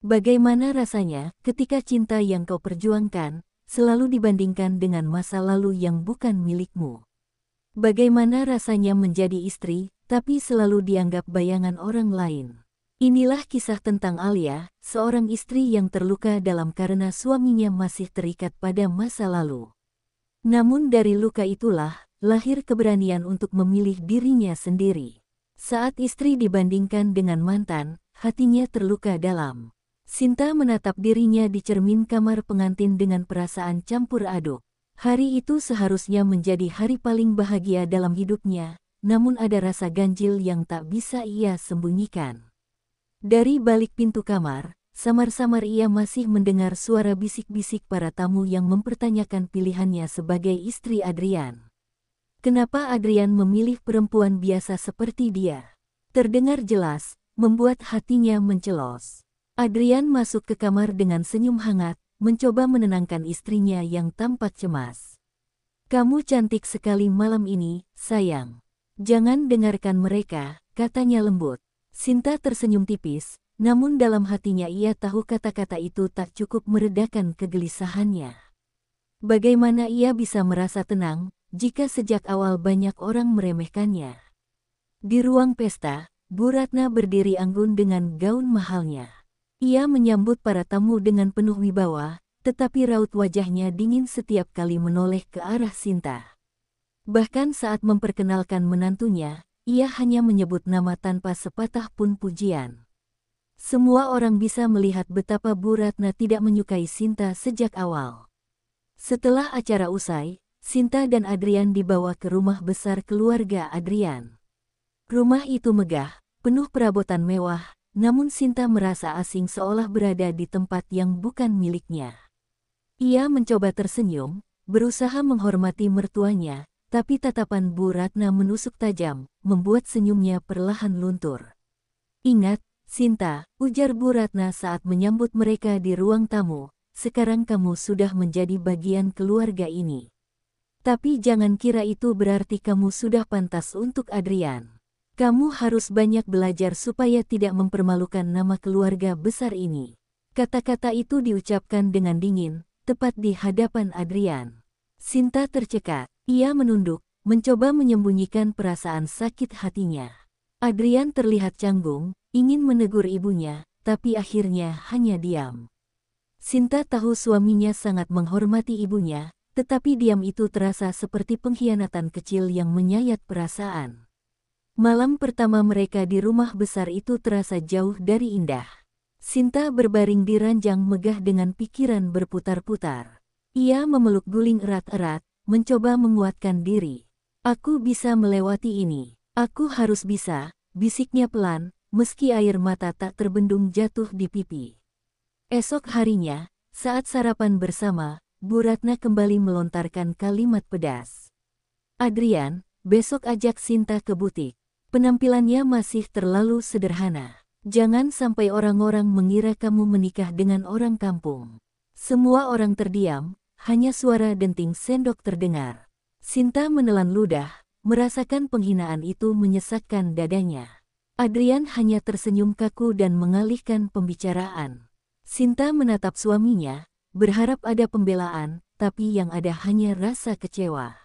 Bagaimana rasanya ketika cinta yang kau perjuangkan selalu dibandingkan dengan masa lalu yang bukan milikmu? Bagaimana rasanya menjadi istri, tapi selalu dianggap bayangan orang lain? Inilah kisah tentang Alia, seorang istri yang terluka dalam karena suaminya masih terikat pada masa lalu. Namun dari luka itulah, lahir keberanian untuk memilih dirinya sendiri. Saat istri dibandingkan dengan mantan, hatinya terluka dalam. Sinta menatap dirinya di cermin kamar pengantin dengan perasaan campur aduk. Hari itu seharusnya menjadi hari paling bahagia dalam hidupnya, namun ada rasa ganjil yang tak bisa ia sembunyikan. Dari balik pintu kamar, samar-samar ia masih mendengar suara bisik-bisik para tamu yang mempertanyakan pilihannya sebagai istri Adrian. Kenapa Adrian memilih perempuan biasa seperti dia? Terdengar jelas, membuat hatinya mencelos. Adrian masuk ke kamar dengan senyum hangat, mencoba menenangkan istrinya yang tampak cemas. "Kamu cantik sekali malam ini, sayang. Jangan dengarkan mereka," katanya lembut. Sinta tersenyum tipis, namun dalam hatinya ia tahu kata-kata itu tak cukup meredakan kegelisahannya. Bagaimana ia bisa merasa tenang jika sejak awal banyak orang meremehkannya? Di ruang pesta, Bu Ratna berdiri anggun dengan gaun mahalnya. Ia menyambut para tamu dengan penuh wibawa, tetapi raut wajahnya dingin setiap kali menoleh ke arah Sinta. Bahkan saat memperkenalkan menantunya, ia hanya menyebut nama tanpa sepatah pun pujian. Semua orang bisa melihat betapa Bu Ratna tidak menyukai Sinta sejak awal. Setelah acara usai, Sinta dan Adrian dibawa ke rumah besar keluarga Adrian. Rumah itu megah, penuh perabotan mewah, namun Sinta merasa asing seolah berada di tempat yang bukan miliknya. Ia mencoba tersenyum, berusaha menghormati mertuanya, tapi tatapan Bu Ratna menusuk tajam, membuat senyumnya perlahan luntur. "Ingat, Sinta," ujar Bu Ratna saat menyambut mereka di ruang tamu, "sekarang kamu sudah menjadi bagian keluarga ini. Tapi jangan kira itu berarti kamu sudah pantas untuk Adrian. Kamu harus banyak belajar supaya tidak mempermalukan nama keluarga besar ini." Kata-kata itu diucapkan dengan dingin, tepat di hadapan Adrian. Sinta tercekat. Ia menunduk, mencoba menyembunyikan perasaan sakit hatinya. Adrian terlihat canggung, ingin menegur ibunya, tapi akhirnya hanya diam. Sinta tahu suaminya sangat menghormati ibunya, tetapi diam itu terasa seperti pengkhianatan kecil yang menyayat perasaan. Malam pertama mereka di rumah besar itu terasa jauh dari indah. Sinta berbaring di ranjang megah dengan pikiran berputar-putar. Ia memeluk guling erat-erat, mencoba menguatkan diri. "Aku bisa melewati ini. Aku harus bisa," bisiknya pelan, meski air mata tak terbendung jatuh di pipi. Esok harinya, saat sarapan bersama, Bu Ratna kembali melontarkan kalimat pedas. "Adrian, besok ajak Sinta ke butik. Penampilannya masih terlalu sederhana. Jangan sampai orang-orang mengira kamu menikah dengan orang kampung." Semua orang terdiam, hanya suara denting sendok terdengar. Sinta menelan ludah, merasakan penghinaan itu menyesakkan dadanya. Adrian hanya tersenyum kaku dan mengalihkan pembicaraan. Sinta menatap suaminya, berharap ada pembelaan, tapi yang ada hanya rasa kecewa.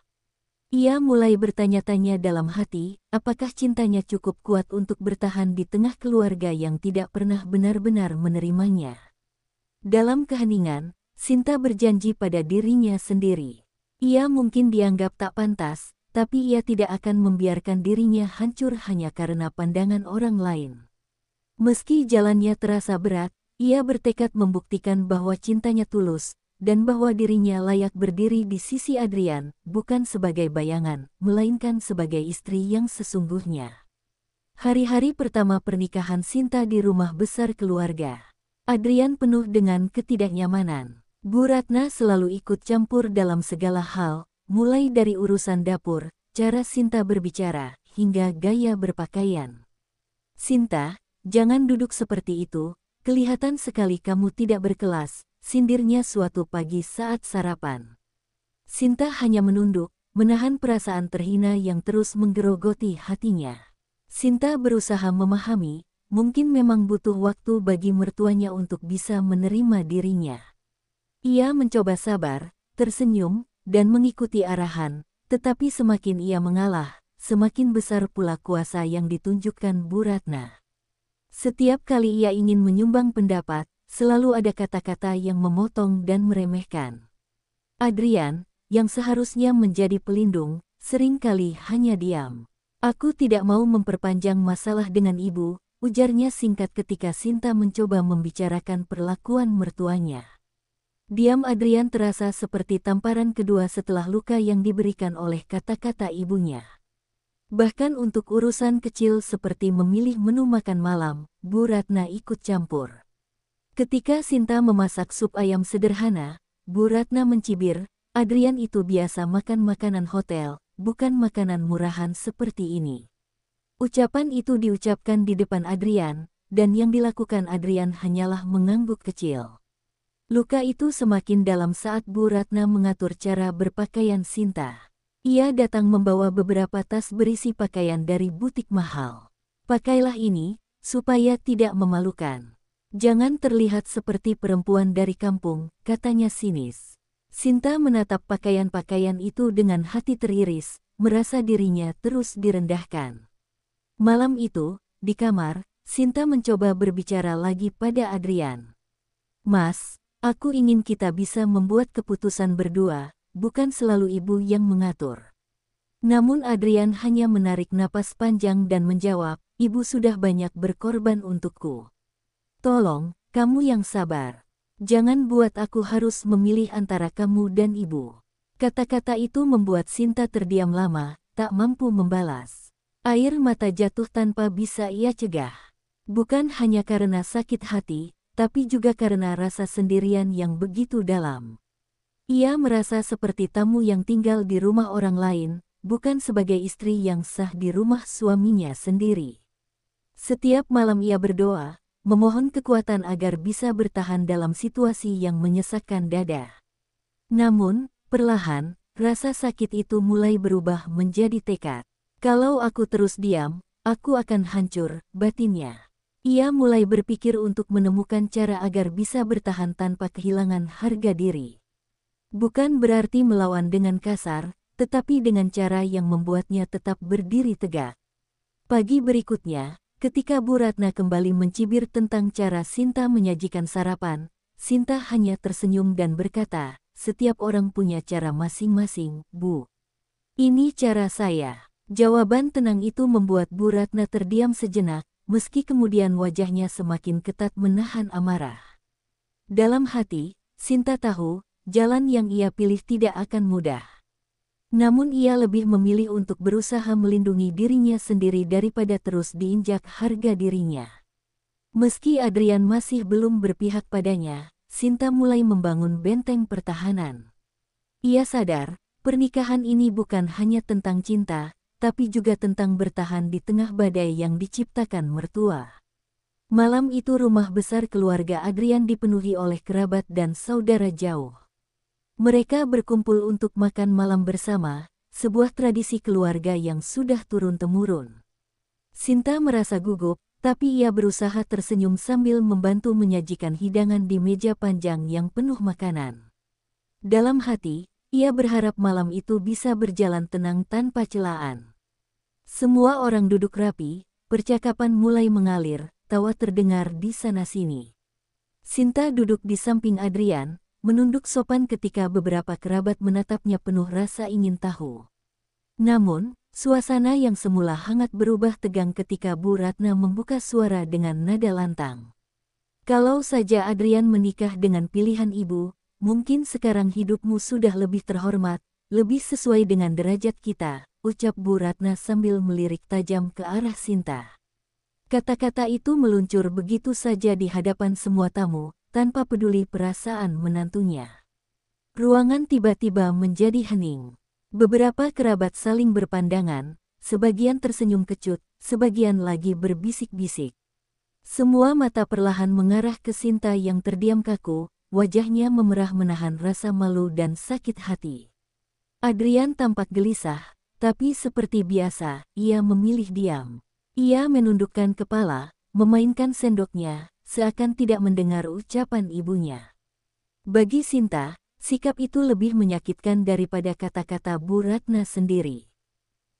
Ia mulai bertanya-tanya dalam hati, apakah cintanya cukup kuat untuk bertahan di tengah keluarga yang tidak pernah benar-benar menerimanya. Dalam keheningan, Sinta berjanji pada dirinya sendiri. Ia mungkin dianggap tak pantas, tapi ia tidak akan membiarkan dirinya hancur hanya karena pandangan orang lain. Meski jalannya terasa berat, ia bertekad membuktikan bahwa cintanya tulus, dan bahwa dirinya layak berdiri di sisi Adrian, bukan sebagai bayangan, melainkan sebagai istri yang sesungguhnya. Hari-hari pertama pernikahan Sinta di rumah besar keluarga Adrian penuh dengan ketidaknyamanan. Bu Ratna selalu ikut campur dalam segala hal, mulai dari urusan dapur, cara Sinta berbicara, hingga gaya berpakaian. "Sinta, jangan duduk seperti itu, kelihatan sekali kamu tidak berkelas," sindirnya suatu pagi saat sarapan. Sinta hanya menunduk, menahan perasaan terhina yang terus menggerogoti hatinya. Sinta berusaha memahami, mungkin memang butuh waktu bagi mertuanya untuk bisa menerima dirinya. Ia mencoba sabar, tersenyum, dan mengikuti arahan, tetapi semakin ia mengalah, semakin besar pula kuasa yang ditunjukkan Bu Ratna. Setiap kali ia ingin menyumbang pendapat, selalu ada kata-kata yang memotong dan meremehkan. Adrian, yang seharusnya menjadi pelindung, seringkali hanya diam. Aku tidak mau memperpanjang masalah dengan ibu, ujarnya singkat ketika Sinta mencoba membicarakan perlakuan mertuanya. Diam Adrian terasa seperti tamparan kedua setelah luka yang diberikan oleh kata-kata ibunya. Bahkan untuk urusan kecil seperti memilih menu makan malam, Bu Ratna ikut campur. Ketika Sinta memasak sup ayam sederhana, Bu Ratna mencibir, Adrian itu biasa makan makanan hotel, bukan makanan murahan seperti ini. Ucapan itu diucapkan di depan Adrian, dan yang dilakukan Adrian hanyalah mengangguk kecil. Luka itu semakin dalam saat Bu Ratna mengatur cara berpakaian Sinta. Ia datang membawa beberapa tas berisi pakaian dari butik mahal. Pakailah ini, supaya tidak memalukan. Jangan terlihat seperti perempuan dari kampung, katanya sinis. Sinta menatap pakaian-pakaian itu dengan hati teriris, merasa dirinya terus direndahkan. Malam itu, di kamar, Sinta mencoba berbicara lagi pada Adrian. Mas, aku ingin kita bisa membuat keputusan berdua, bukan selalu ibu yang mengatur. Namun Adrian hanya menarik napas panjang dan menjawab, ibu sudah banyak berkorban untukku. Tolong, kamu yang sabar. Jangan buat aku harus memilih antara kamu dan ibu. Kata-kata itu membuat Sinta terdiam lama, tak mampu membalas. Air mata jatuh tanpa bisa ia cegah. Bukan hanya karena sakit hati, tapi juga karena rasa sendirian yang begitu dalam. Ia merasa seperti tamu yang tinggal di rumah orang lain, bukan sebagai istri yang sah di rumah suaminya sendiri. Setiap malam ia berdoa, memohon kekuatan agar bisa bertahan dalam situasi yang menyesakkan dada. Namun, perlahan, rasa sakit itu mulai berubah menjadi tekad. Kalau aku terus diam, aku akan hancur, batinnya. Ia mulai berpikir untuk menemukan cara agar bisa bertahan tanpa kehilangan harga diri. Bukan berarti melawan dengan kasar, tetapi dengan cara yang membuatnya tetap berdiri tegak. Pagi berikutnya, ketika Bu Ratna kembali mencibir tentang cara Sinta menyajikan sarapan, Sinta hanya tersenyum dan berkata, setiap orang punya cara masing-masing, Bu. Ini cara saya. Jawaban tenang itu membuat Bu Ratna terdiam sejenak, meski kemudian wajahnya semakin ketat menahan amarah. Dalam hati, Sinta tahu, jalan yang ia pilih tidak akan mudah. Namun ia lebih memilih untuk berusaha melindungi dirinya sendiri daripada terus diinjak harga dirinya. Meski Adrian masih belum berpihak padanya, Sinta mulai membangun benteng pertahanan. Ia sadar, pernikahan ini bukan hanya tentang cinta, tapi juga tentang bertahan di tengah badai yang diciptakan mertua. Malam itu rumah besar keluarga Adrian dipenuhi oleh kerabat dan saudara jauh. Mereka berkumpul untuk makan malam bersama, sebuah tradisi keluarga yang sudah turun-temurun. Sinta merasa gugup, tapi ia berusaha tersenyum sambil membantu menyajikan hidangan di meja panjang yang penuh makanan. Dalam hati, ia berharap malam itu bisa berjalan tenang tanpa celaan. Semua orang duduk rapi, percakapan mulai mengalir, tawa terdengar di sana-sini. Sinta duduk di samping Adrian, menunduk sopan ketika beberapa kerabat menatapnya penuh rasa ingin tahu. Namun, suasana yang semula hangat berubah tegang ketika Bu Ratna membuka suara dengan nada lantang. Kalau saja Adrian menikah dengan pilihan ibu, mungkin sekarang hidupmu sudah lebih terhormat, lebih sesuai dengan derajat kita, ucap Bu Ratna sambil melirik tajam ke arah Sinta. Kata-kata itu meluncur begitu saja di hadapan semua tamu, tanpa peduli perasaan menantunya. Ruangan tiba-tiba menjadi hening. Beberapa kerabat saling berpandangan, sebagian tersenyum kecut, sebagian lagi berbisik-bisik. Semua mata perlahan mengarah ke Sinta yang terdiam kaku, wajahnya memerah menahan rasa malu dan sakit hati. Adrian tampak gelisah, tapi seperti biasa, ia memilih diam. Ia menundukkan kepala, memainkan sendoknya, seakan tidak mendengar ucapan ibunya. Bagi Sinta, sikap itu lebih menyakitkan daripada kata-kata Bu Ratna sendiri.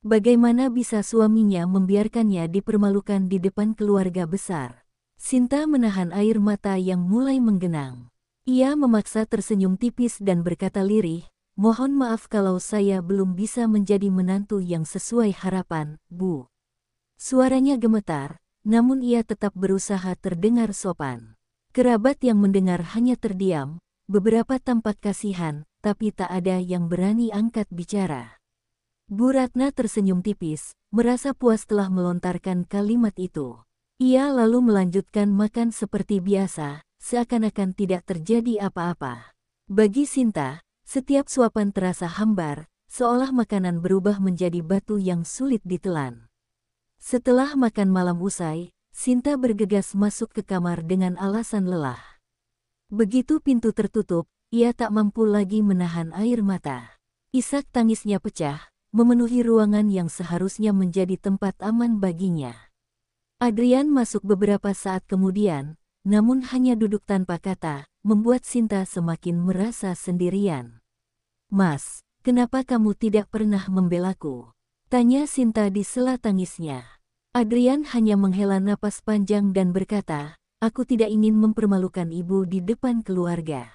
Bagaimana bisa suaminya membiarkannya dipermalukan di depan keluarga besar? Sinta menahan air mata yang mulai menggenang. Ia memaksa tersenyum tipis dan berkata lirih, "Mohon maaf kalau saya belum bisa menjadi menantu yang sesuai harapan, Bu." Suaranya gemetar, namun ia tetap berusaha terdengar sopan. Kerabat yang mendengar hanya terdiam, beberapa tampak kasihan, tapi tak ada yang berani angkat bicara. Bu Ratna tersenyum tipis, merasa puas telah melontarkan kalimat itu. Ia lalu melanjutkan makan seperti biasa, seakan-akan tidak terjadi apa-apa. Bagi Sinta, setiap suapan terasa hambar, seolah makanan berubah menjadi batu yang sulit ditelan. Setelah makan malam usai, Sinta bergegas masuk ke kamar dengan alasan lelah. Begitu pintu tertutup, ia tak mampu lagi menahan air mata. Isak tangisnya pecah, memenuhi ruangan yang seharusnya menjadi tempat aman baginya. Adrian masuk beberapa saat kemudian, namun hanya duduk tanpa kata, membuat Sinta semakin merasa sendirian. "Mas, kenapa kamu tidak pernah membelaku?" tanya Sinta di sela tangisnya. Adrian hanya menghela napas panjang dan berkata, "Aku tidak ingin mempermalukan ibu di depan keluarga."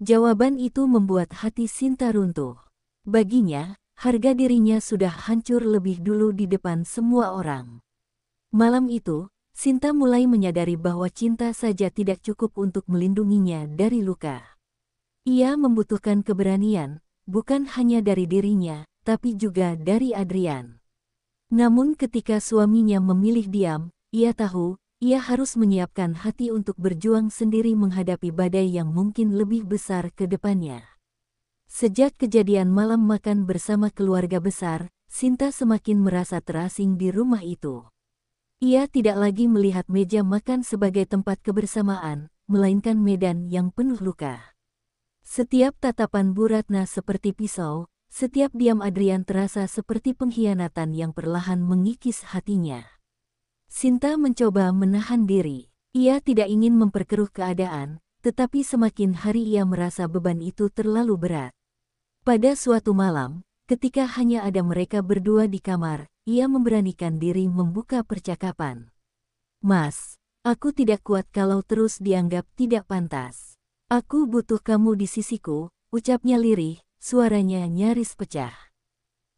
Jawaban itu membuat hati Sinta runtuh. Baginya, harga dirinya sudah hancur lebih dulu di depan semua orang. Malam itu, Sinta mulai menyadari bahwa cinta saja tidak cukup untuk melindunginya dari luka. Ia membutuhkan keberanian, bukan hanya dari dirinya, tapi juga dari Adrian. Namun ketika suaminya memilih diam, ia tahu, ia harus menyiapkan hati untuk berjuang sendiri menghadapi badai yang mungkin lebih besar ke depannya. Sejak kejadian malam makan bersama keluarga besar, Sinta semakin merasa terasing di rumah itu. Ia tidak lagi melihat meja makan sebagai tempat kebersamaan, melainkan medan yang penuh luka. Setiap tatapan Bu Ratna seperti pisau, setiap diam Adrian terasa seperti pengkhianatan yang perlahan mengikis hatinya. Sinta mencoba menahan diri. Ia tidak ingin memperkeruh keadaan, tetapi semakin hari ia merasa beban itu terlalu berat. Pada suatu malam, ketika hanya ada mereka berdua di kamar, ia memberanikan diri membuka percakapan. "Mas, aku tidak kuat kalau terus dianggap tidak pantas. Aku butuh kamu di sisiku," ucapnya lirih. Suaranya nyaris pecah.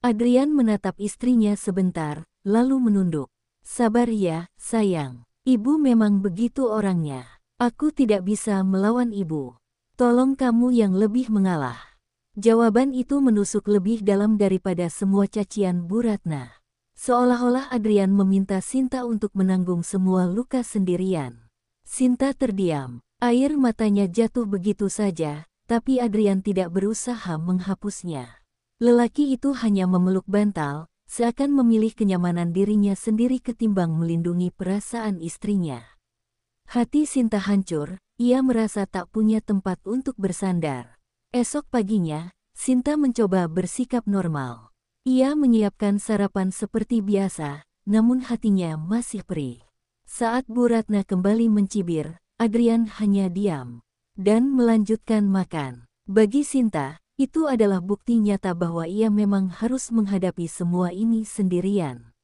Adrian menatap istrinya sebentar, lalu menunduk. "Sabar ya, sayang. Ibu memang begitu orangnya. Aku tidak bisa melawan ibu. Tolong kamu yang lebih mengalah." Jawaban itu menusuk lebih dalam daripada semua cacian Bu Ratna. Seolah-olah Adrian meminta Sinta untuk menanggung semua luka sendirian. Sinta terdiam. Air matanya jatuh begitu saja. Tapi Adrian tidak berusaha menghapusnya. Lelaki itu hanya memeluk bantal, seakan memilih kenyamanan dirinya sendiri ketimbang melindungi perasaan istrinya. Hati Sinta hancur, ia merasa tak punya tempat untuk bersandar. Esok paginya, Sinta mencoba bersikap normal. Ia menyiapkan sarapan seperti biasa, namun hatinya masih perih. Saat Bu Ratna kembali mencibir, Adrian hanya diam dan melanjutkan makan. Bagi Sinta, itu adalah bukti nyata bahwa ia memang harus menghadapi semua ini sendirian.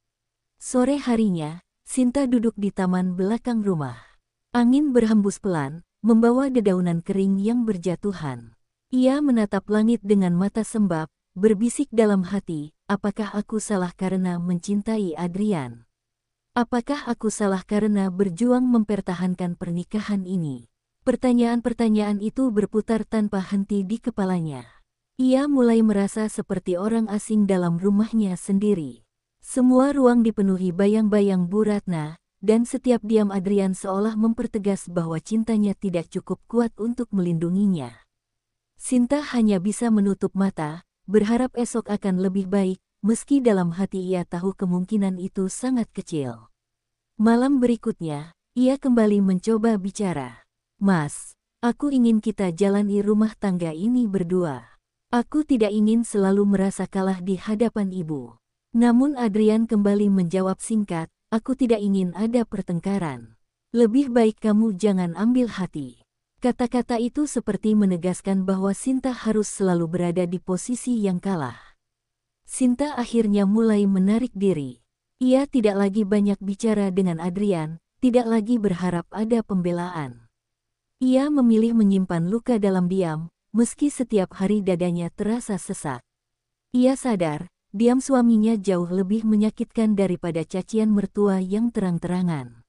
Sore harinya, Sinta duduk di taman belakang rumah. Angin berhembus pelan, membawa dedaunan kering yang berjatuhan. Ia menatap langit dengan mata sembab, berbisik dalam hati, "Apakah aku salah karena mencintai Adrian? Apakah aku salah karena berjuang mempertahankan pernikahan ini?" Pertanyaan-pertanyaan itu berputar tanpa henti di kepalanya. Ia mulai merasa seperti orang asing dalam rumahnya sendiri. Semua ruang dipenuhi bayang-bayang Bu Ratna, dan setiap diam Adrian seolah mempertegas bahwa cintanya tidak cukup kuat untuk melindunginya. Sinta hanya bisa menutup mata, berharap esok akan lebih baik, meski dalam hati ia tahu kemungkinan itu sangat kecil. Malam berikutnya, ia kembali mencoba bicara. "Mas, aku ingin kita jalani rumah tangga ini berdua. Aku tidak ingin selalu merasa kalah di hadapan ibu." Namun Adrian kembali menjawab singkat, aku tidak ingin ada pertengkaran. Lebih baik kamu jangan ambil hati. Kata-kata itu seperti menegaskan bahwa Sinta harus selalu berada di posisi yang kalah. Sinta akhirnya mulai menarik diri. Ia tidak lagi banyak bicara dengan Adrian, tidak lagi berharap ada pembelaan. Ia memilih menyimpan luka dalam diam, meski setiap hari dadanya terasa sesak. Ia sadar, diam suaminya jauh lebih menyakitkan daripada cacian mertua yang terang-terangan.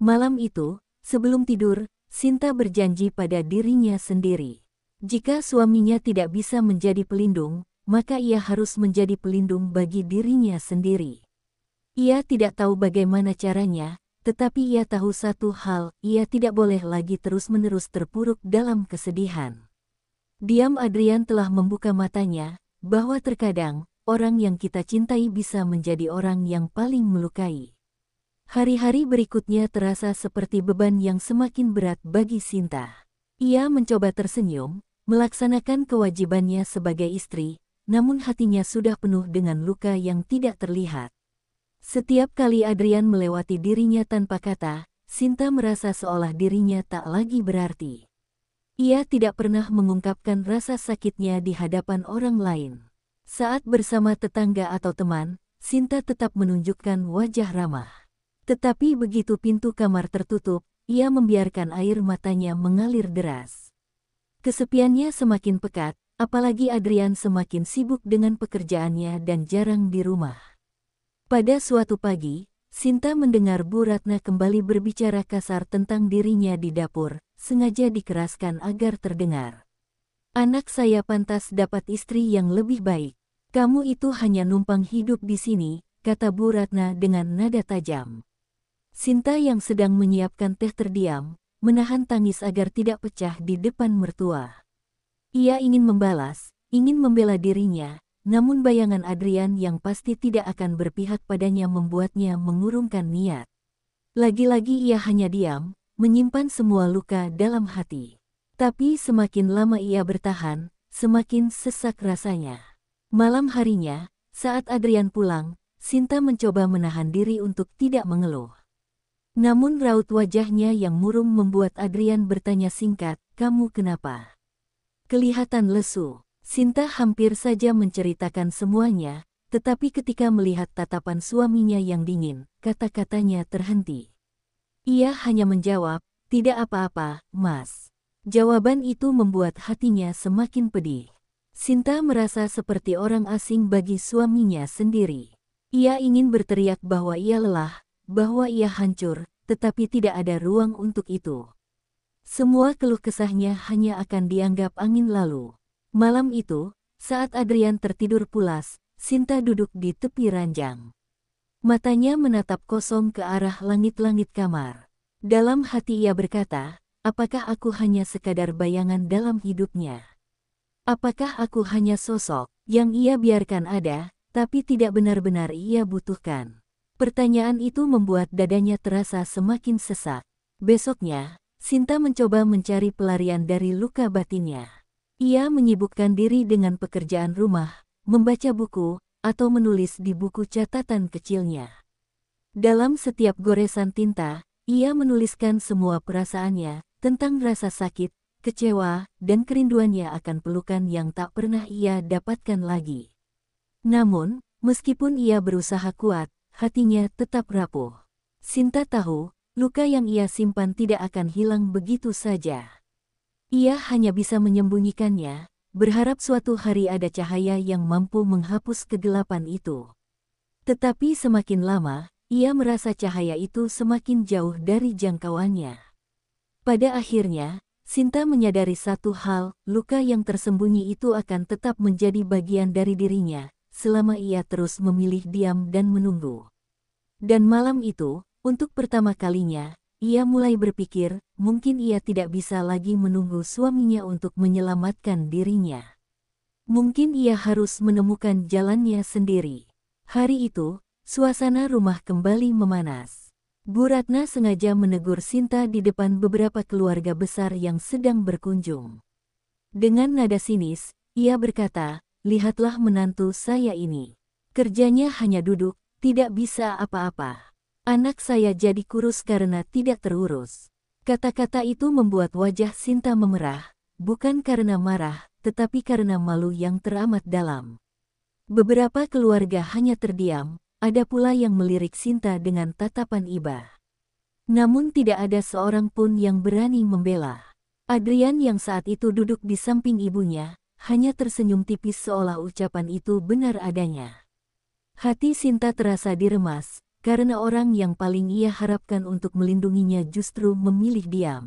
Malam itu, sebelum tidur, Sinta berjanji pada dirinya sendiri. Jika suaminya tidak bisa menjadi pelindung, maka ia harus menjadi pelindung bagi dirinya sendiri. Ia tidak tahu bagaimana caranya, tetapi ia tahu satu hal, ia tidak boleh lagi terus-menerus terpuruk dalam kesedihan. Diam Adrian telah membuka matanya, bahwa terkadang, orang yang kita cintai bisa menjadi orang yang paling melukai. Hari-hari berikutnya terasa seperti beban yang semakin berat bagi Sinta. Ia mencoba tersenyum, melaksanakan kewajibannya sebagai istri, namun hatinya sudah penuh dengan luka yang tidak terlihat. Setiap kali Adrian melewati dirinya tanpa kata, Sinta merasa seolah dirinya tak lagi berarti. Ia tidak pernah mengungkapkan rasa sakitnya di hadapan orang lain. Saat bersama tetangga atau teman, Sinta tetap menunjukkan wajah ramah. Tetapi begitu pintu kamar tertutup, ia membiarkan air matanya mengalir deras. Kesepiannya semakin pekat, apalagi Adrian semakin sibuk dengan pekerjaannya dan jarang di rumah. Pada suatu pagi, Sinta mendengar Bu Ratna kembali berbicara kasar tentang dirinya di dapur, sengaja dikeraskan agar terdengar. Anak saya pantas dapat istri yang lebih baik. Kamu itu hanya numpang hidup di sini, kata Bu Ratna dengan nada tajam. Sinta yang sedang menyiapkan teh terdiam, menahan tangis agar tidak pecah di depan mertua. Ia ingin membalas, ingin membela dirinya, namun bayangan Adrian yang pasti tidak akan berpihak padanya membuatnya mengurungkan niat. Lagi-lagi ia hanya diam, menyimpan semua luka dalam hati. Tapi semakin lama ia bertahan, semakin sesak rasanya. Malam harinya, saat Adrian pulang, Sinta mencoba menahan diri untuk tidak mengeluh. Namun raut wajahnya yang murung membuat Adrian bertanya singkat, "Kamu kenapa?" Kelihatan lesu. Sinta hampir saja menceritakan semuanya, tetapi ketika melihat tatapan suaminya yang dingin, kata-katanya terhenti. Ia hanya menjawab, "Tidak apa-apa, Mas." Jawaban itu membuat hatinya semakin pedih. Sinta merasa seperti orang asing bagi suaminya sendiri. Ia ingin berteriak bahwa ia lelah, bahwa ia hancur, tetapi tidak ada ruang untuk itu. Semua keluh kesahnya hanya akan dianggap angin lalu. Malam itu, saat Adrian tertidur pulas, Sinta duduk di tepi ranjang. Matanya menatap kosong ke arah langit-langit kamar. Dalam hati ia berkata, apakah aku hanya sekadar bayangan dalam hidupnya? Apakah aku hanya sosok yang ia biarkan ada, tapi tidak benar-benar ia butuhkan? Pertanyaan itu membuat dadanya terasa semakin sesak. Besoknya, Sinta mencoba mencari pelarian dari luka batinnya. Ia menyibukkan diri dengan pekerjaan rumah, membaca buku, atau menulis di buku catatan kecilnya. Dalam setiap goresan tinta, ia menuliskan semua perasaannya, tentang rasa sakit, kecewa, dan kerinduannya akan pelukan yang tak pernah ia dapatkan lagi. Namun, meskipun ia berusaha kuat, hatinya tetap rapuh. Sinta tahu, luka yang ia simpan tidak akan hilang begitu saja. Ia hanya bisa menyembunyikannya, berharap suatu hari ada cahaya yang mampu menghapus kegelapan itu. Tetapi semakin lama, ia merasa cahaya itu semakin jauh dari jangkauannya. Pada akhirnya, Sinta menyadari satu hal, luka yang tersembunyi itu akan tetap menjadi bagian dari dirinya, selama ia terus memilih diam dan menunggu. Dan malam itu, untuk pertama kalinya, ia mulai berpikir, mungkin ia tidak bisa lagi menunggu suaminya untuk menyelamatkan dirinya. Mungkin ia harus menemukan jalannya sendiri. Hari itu, suasana rumah kembali memanas. Bu Ratna sengaja menegur Sinta di depan beberapa keluarga besar yang sedang berkunjung. Dengan nada sinis, ia berkata, "Lihatlah menantu saya ini. Kerjanya hanya duduk, tidak bisa apa-apa. Anak saya jadi kurus karena tidak terurus. Kata-kata itu membuat wajah Sinta memerah, bukan karena marah, tetapi karena malu yang teramat dalam. Beberapa keluarga hanya terdiam, ada pula yang melirik Sinta dengan tatapan iba. Namun tidak ada seorang pun yang berani membela. Adrian yang saat itu duduk di samping ibunya, hanya tersenyum tipis seolah ucapan itu benar adanya. Hati Sinta terasa diremas, karena orang yang paling ia harapkan untuk melindunginya justru memilih diam.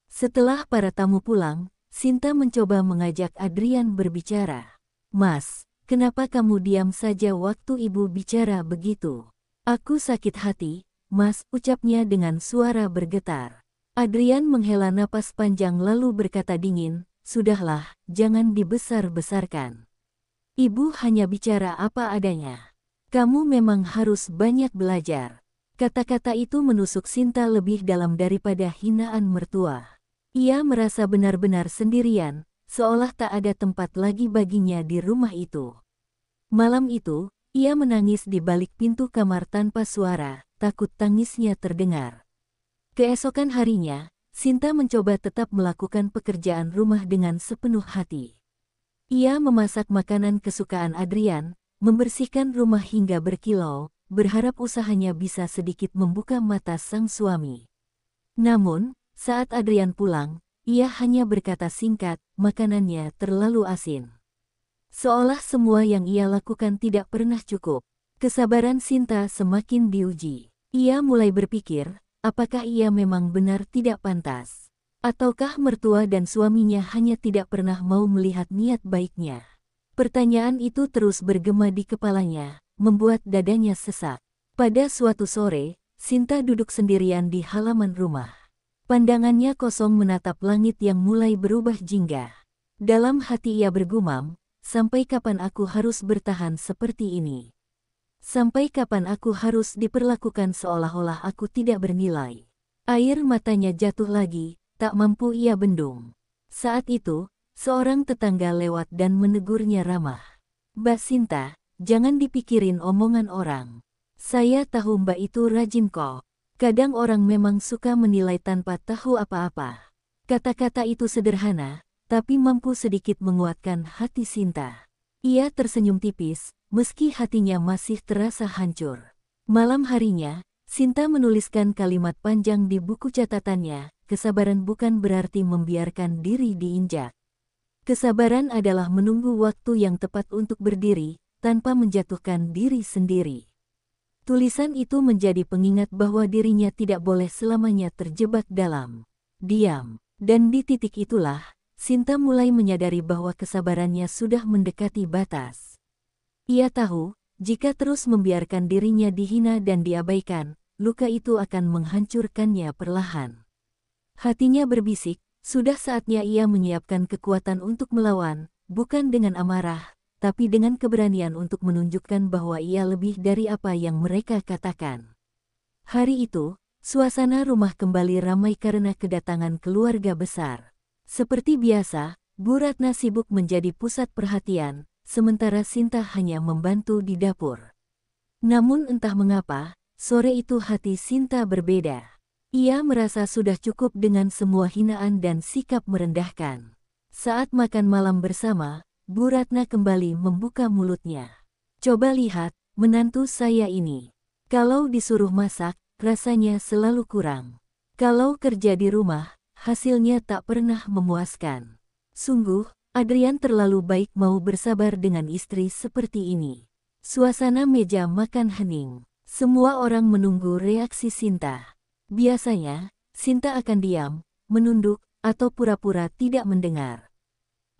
Setelah para tamu pulang, Sinta mencoba mengajak Adrian berbicara. "Mas, kenapa kamu diam saja waktu ibu bicara begitu?" "Aku sakit hati, Mas," ucapnya dengan suara bergetar. Adrian menghela napas panjang lalu berkata dingin, "Sudahlah, jangan dibesar-besarkan. Ibu hanya bicara apa adanya. Kamu memang harus banyak belajar." Kata-kata itu menusuk Sinta lebih dalam daripada hinaan mertua. Ia merasa benar-benar sendirian, seolah tak ada tempat lagi baginya di rumah itu. Malam itu, ia menangis di balik pintu kamar tanpa suara, takut tangisnya terdengar. Keesokan harinya, Sinta mencoba tetap melakukan pekerjaan rumah dengan sepenuh hati. Ia memasak makanan kesukaan Adrian, membersihkan rumah hingga berkilau, berharap usahanya bisa sedikit membuka mata sang suami. Namun, saat Adrian pulang, ia hanya berkata singkat, "Makanannya terlalu asin." Seolah semua yang ia lakukan tidak pernah cukup. Kesabaran Sinta semakin diuji. Ia mulai berpikir, apakah ia memang benar tidak pantas? Ataukah mertua dan suaminya hanya tidak pernah mau melihat niat baiknya? Pertanyaan itu terus bergema di kepalanya, membuat dadanya sesak. Pada suatu sore, Sinta duduk sendirian di halaman rumah. Pandangannya kosong menatap langit yang mulai berubah jingga. Dalam hati ia bergumam, "Sampai kapan aku harus bertahan seperti ini? Sampai kapan aku harus diperlakukan seolah-olah aku tidak bernilai?" Air matanya jatuh lagi, tak mampu ia bendung. Saat itu, seorang tetangga lewat dan menegurnya ramah. "Mbak Sinta, jangan dipikirin omongan orang. Saya tahu Mbak itu rajin kok. Kadang orang memang suka menilai tanpa tahu apa-apa." Kata-kata itu sederhana, tapi mampu sedikit menguatkan hati Sinta. Ia tersenyum tipis, meski hatinya masih terasa hancur. Malam harinya, Sinta menuliskan kalimat panjang di buku catatannya, "Kesabaran bukan berarti membiarkan diri diinjak. Kesabaran adalah menunggu waktu yang tepat untuk berdiri, tanpa menjatuhkan diri sendiri." Tulisan itu menjadi pengingat bahwa dirinya tidak boleh selamanya terjebak dalam diam. Dan di titik itulah, Sinta mulai menyadari bahwa kesabarannya sudah mendekati batas. Ia tahu, jika terus membiarkan dirinya dihina dan diabaikan, luka itu akan menghancurkannya perlahan. Hatinya berbisik, sudah saatnya ia menyiapkan kekuatan untuk melawan, bukan dengan amarah, tapi dengan keberanian untuk menunjukkan bahwa ia lebih dari apa yang mereka katakan. Hari itu, suasana rumah kembali ramai karena kedatangan keluarga besar. Seperti biasa, Bu Ratna sibuk menjadi pusat perhatian, sementara Sinta hanya membantu di dapur. Namun entah mengapa, sore itu hati Sinta berbeda. Ia merasa sudah cukup dengan semua hinaan dan sikap merendahkan. Saat makan malam bersama, Bu Ratna kembali membuka mulutnya. "Coba lihat, menantu saya ini. Kalau disuruh masak, rasanya selalu kurang. Kalau kerja di rumah, hasilnya tak pernah memuaskan. Sungguh, Adrian terlalu baik mau bersabar dengan istri seperti ini." Suasana meja makan hening. Semua orang menunggu reaksi Sinta. Biasanya, Sinta akan diam, menunduk, atau pura-pura tidak mendengar.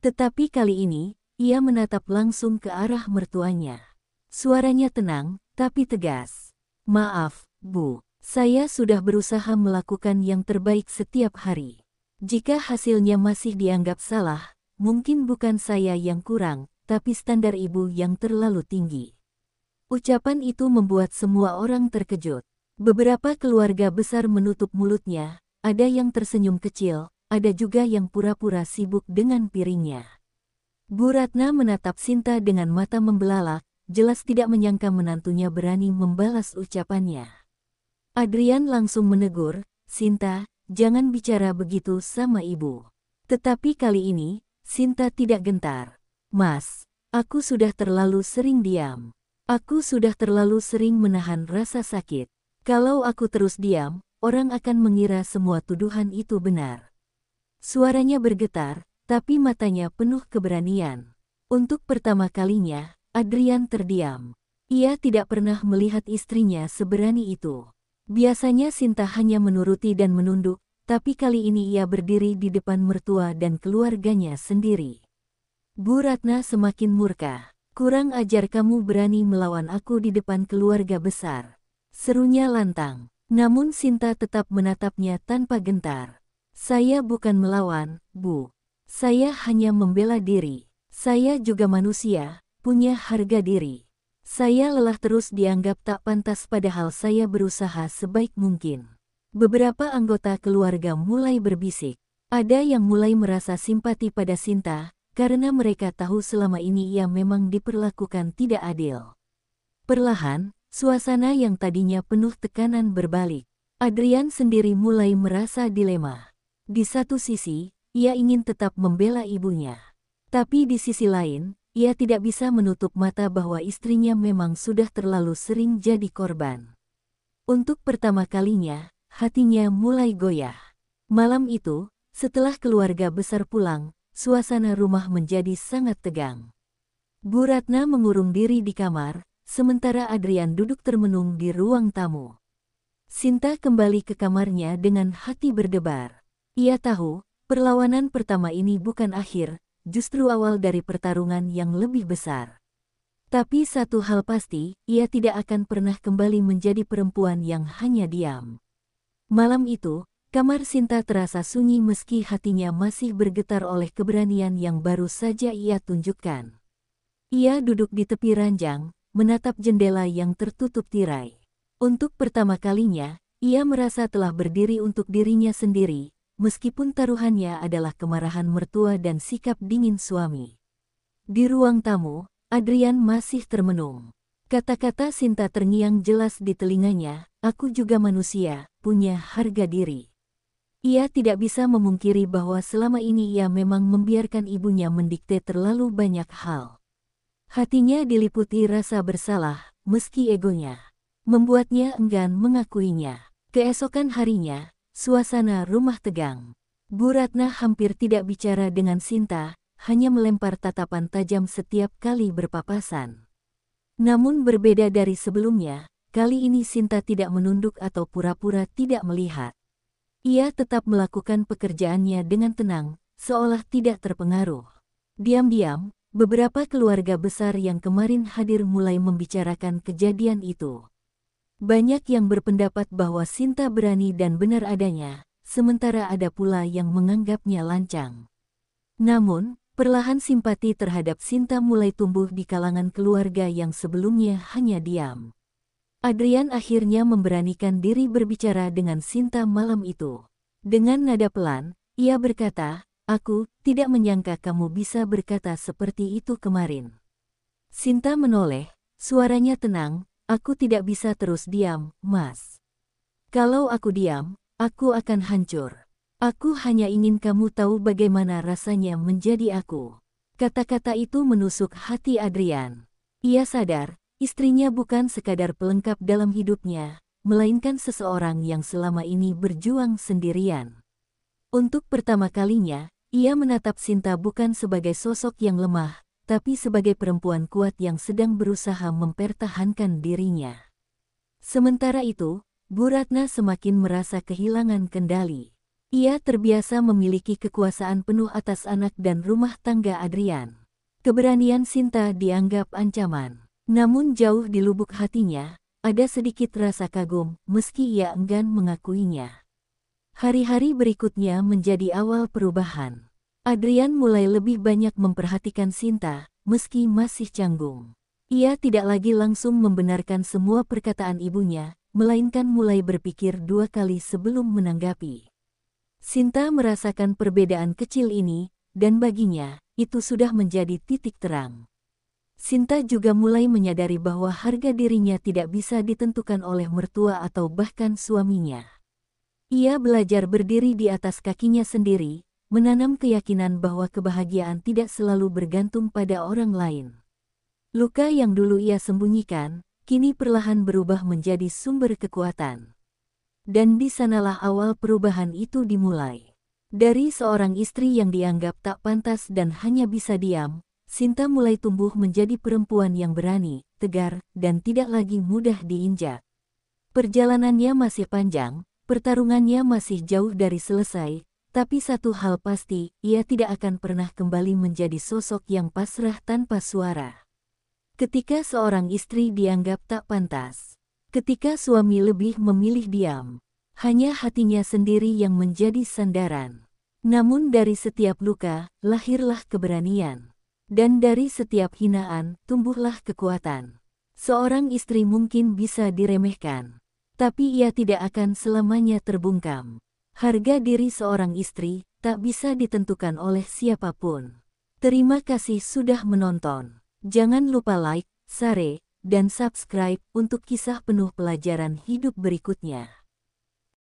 Tetapi kali ini, ia menatap langsung ke arah mertuanya. Suaranya tenang, tapi tegas. "Maaf, Bu. Saya sudah berusaha melakukan yang terbaik setiap hari. Jika hasilnya masih dianggap salah, mungkin bukan saya yang kurang, tapi standar ibu yang terlalu tinggi." Ucapan itu membuat semua orang terkejut. Beberapa keluarga besar menutup mulutnya, ada yang tersenyum kecil, ada juga yang pura-pura sibuk dengan piringnya. Bu Ratna menatap Sinta dengan mata membelalak, jelas tidak menyangka menantunya berani membalas ucapannya. Adrian langsung menegur, "Sinta, jangan bicara begitu sama ibu." Tetapi kali ini, Sinta tidak gentar. "Mas, aku sudah terlalu sering diam. Aku sudah terlalu sering menahan rasa sakit. Kalau aku terus diam, orang akan mengira semua tuduhan itu benar." Suaranya bergetar, tapi matanya penuh keberanian. Untuk pertama kalinya, Adrian terdiam. Ia tidak pernah melihat istrinya seberani itu. Biasanya Sinta hanya menuruti dan menunduk, tapi kali ini ia berdiri di depan mertua dan keluarganya sendiri. Bu Ratna semakin murka. "Kurang ajar kamu berani melawan aku di depan keluarga besar," serunya lantang. Namun Sinta tetap menatapnya tanpa gentar. "Saya bukan melawan, Bu. Saya hanya membela diri. Saya juga manusia, punya harga diri. Saya lelah terus dianggap tak pantas padahal saya berusaha sebaik mungkin." Beberapa anggota keluarga mulai berbisik. Ada yang mulai merasa simpati pada Sinta, karena mereka tahu selama ini ia memang diperlakukan tidak adil. Perlahan, suasana yang tadinya penuh tekanan berbalik. Adrian sendiri mulai merasa dilema. Di satu sisi, ia ingin tetap membela ibunya. Tapi di sisi lain, ia tidak bisa menutup mata bahwa istrinya memang sudah terlalu sering jadi korban. Untuk pertama kalinya, hatinya mulai goyah. Malam itu, setelah keluarga besar pulang, suasana rumah menjadi sangat tegang. Bu Ratna mengurung diri di kamar, sementara Adrian duduk termenung di ruang tamu. Sinta kembali ke kamarnya dengan hati berdebar. Ia tahu, perlawanan pertama ini bukan akhir, justru awal dari pertarungan yang lebih besar. Tapi satu hal pasti, ia tidak akan pernah kembali menjadi perempuan yang hanya diam. Malam itu, kamar Sinta terasa sunyi meski hatinya masih bergetar oleh keberanian yang baru saja ia tunjukkan. Ia duduk di tepi ranjang, menatap jendela yang tertutup tirai. Untuk pertama kalinya, ia merasa telah berdiri untuk dirinya sendiri, meskipun taruhannya adalah kemarahan mertua dan sikap dingin suami. Di ruang tamu, Adrian masih termenung. Kata-kata Sinta terngiang jelas di telinganya, "Aku juga manusia, punya harga diri." Ia tidak bisa memungkiri bahwa selama ini ia memang membiarkan ibunya mendikte terlalu banyak hal. Hatinya diliputi rasa bersalah, meski egonya membuatnya enggan mengakuinya. Keesokan harinya, suasana rumah tegang. Bu Ratna hampir tidak bicara dengan Sinta, hanya melempar tatapan tajam setiap kali berpapasan. Namun berbeda dari sebelumnya, kali ini Sinta tidak menunduk atau pura-pura tidak melihat. Ia tetap melakukan pekerjaannya dengan tenang, seolah tidak terpengaruh. Diam-diam, beberapa keluarga besar yang kemarin hadir mulai membicarakan kejadian itu. Banyak yang berpendapat bahwa Sinta berani dan benar adanya, sementara ada pula yang menganggapnya lancang. Namun, perlahan simpati terhadap Sinta mulai tumbuh di kalangan keluarga yang sebelumnya hanya diam. Adrian akhirnya memberanikan diri berbicara dengan Sinta malam itu. Dengan nada pelan, ia berkata, "Aku tidak menyangka kamu bisa berkata seperti itu kemarin." Sinta menoleh, suaranya tenang, "Aku tidak bisa terus diam, Mas. Kalau aku diam, aku akan hancur. Aku hanya ingin kamu tahu bagaimana rasanya menjadi aku." Kata-kata itu menusuk hati Adrian. Ia sadar, istrinya bukan sekadar pelengkap dalam hidupnya, melainkan seseorang yang selama ini berjuang sendirian. Untuk pertama kalinya, ia menatap Sinta bukan sebagai sosok yang lemah, tapi sebagai perempuan kuat yang sedang berusaha mempertahankan dirinya. Sementara itu, Bu Ratna semakin merasa kehilangan kendali. Ia terbiasa memiliki kekuasaan penuh atas anak dan rumah tangga Adrian. Keberanian Sinta dianggap ancaman. Namun jauh di lubuk hatinya, ada sedikit rasa kagum, meski ia enggan mengakuinya. Hari-hari berikutnya menjadi awal perubahan. Adrian mulai lebih banyak memperhatikan Sinta, meski masih canggung. Ia tidak lagi langsung membenarkan semua perkataan ibunya, melainkan mulai berpikir dua kali sebelum menanggapi. Sinta merasakan perbedaan kecil ini, dan baginya, itu sudah menjadi titik terang. Sinta juga mulai menyadari bahwa harga dirinya tidak bisa ditentukan oleh mertua atau bahkan suaminya. Ia belajar berdiri di atas kakinya sendiri, menanam keyakinan bahwa kebahagiaan tidak selalu bergantung pada orang lain. Luka yang dulu ia sembunyikan, kini perlahan berubah menjadi sumber kekuatan. Dan di sanalah awal perubahan itu dimulai. Dari seorang istri yang dianggap tak pantas dan hanya bisa diam, Sinta mulai tumbuh menjadi perempuan yang berani, tegar, dan tidak lagi mudah diinjak. Perjalanannya masih panjang, pertarungannya masih jauh dari selesai, tapi satu hal pasti, ia tidak akan pernah kembali menjadi sosok yang pasrah tanpa suara. Ketika seorang istri dianggap tak pantas, ketika suami lebih memilih diam, hanya hatinya sendiri yang menjadi sandaran. Namun dari setiap luka, lahirlah keberanian. Dan dari setiap hinaan, tumbuhlah kekuatan. Seorang istri mungkin bisa diremehkan, tapi ia tidak akan selamanya terbungkam. Harga diri seorang istri tak bisa ditentukan oleh siapapun. Terima kasih sudah menonton. Jangan lupa like, share, dan subscribe untuk kisah penuh pelajaran hidup berikutnya.